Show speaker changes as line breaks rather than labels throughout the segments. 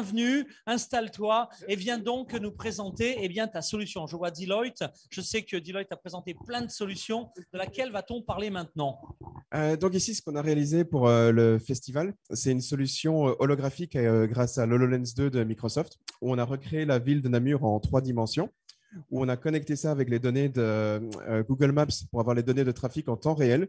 bienvenue, installe-toi et viens donc nous présenter ta solution. Je vois Deloitte, je sais que Deloitte a présenté plein de solutions. De laquelle va-t-on parler maintenant?
Donc ici, ce qu'on a réalisé pour le festival, c'est une solution holographique grâce à l'HoloLens 2 de Microsoft, où on a recréé la ville de Namur en 3 dimensions, où on a connecté ça avec les données de Google Maps pour avoir les données de trafic en temps réel,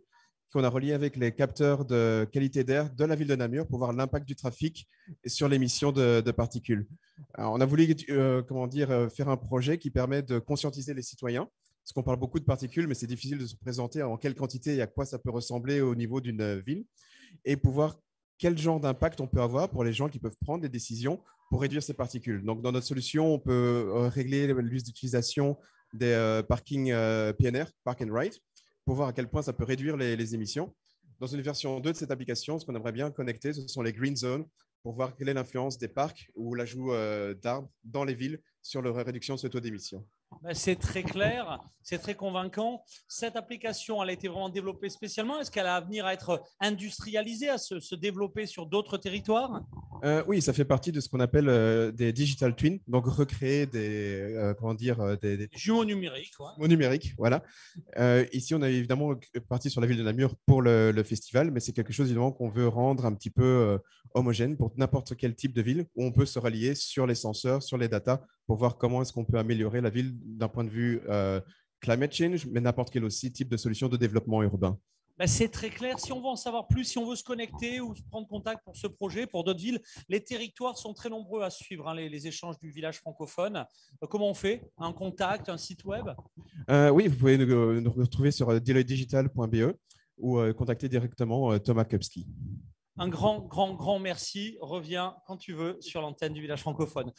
qu'on a relié avec les capteurs de qualité d'air de la ville de Namur pour voir l'impact du trafic sur l'émission de particules. Alors, on a voulu faire un projet qui permet de conscientiser les citoyens, parce qu'on parle beaucoup de particules, mais c'est difficile de se présenter en quelle quantité et à quoi ça peut ressembler au niveau d'une ville, et pour voir quel genre d'impact on peut avoir pour les gens qui peuvent prendre des décisions pour réduire ces particules. Donc, dans notre solution, on peut régler l'use d'utilisation des parkings PNR, Park and Ride, pour voir à quel point ça peut réduire les émissions. Dans une version 2 de cette application, ce qu'on aimerait bien connecter, ce sont les green zones, pour voir quelle est l'influence des parcs ou l'ajout d'arbres dans les villes sur la réduction de ce taux d'émission.
C'est très clair, c'est très convaincant. Cette application, elle a été vraiment développée spécialement. Est-ce qu'elle a à venir à être industrialisée, à se développer sur d'autres territoires?
Oui, ça fait partie de ce qu'on appelle des digital twins, donc recréer des
jumeaux numériques.
Jumeaux numériques, voilà. Ici, on est évidemment parti sur la ville de Namur pour le festival, mais c'est quelque chose évidemment qu'on veut rendre un petit peu homogène pour n'importe quel type de ville, où on peut se rallier sur les senseurs, sur les datas, pour voir comment est-ce qu'on peut améliorer la ville d'un point de vue climate change, mais n'importe quel aussi type de solution de développement urbain.
C'est très clair. Si on veut en savoir plus, si on veut se connecter ou se prendre contact pour ce projet, pour d'autres villes, les territoires sont très nombreux à suivre, les échanges du village francophone. Comment on fait? Un contact, un site web?
Oui, vous pouvez nous retrouver sur deloittedigital.be ou contacter directement Thomas Kupski.
Un grand merci. Reviens quand tu veux sur l'antenne du village francophone.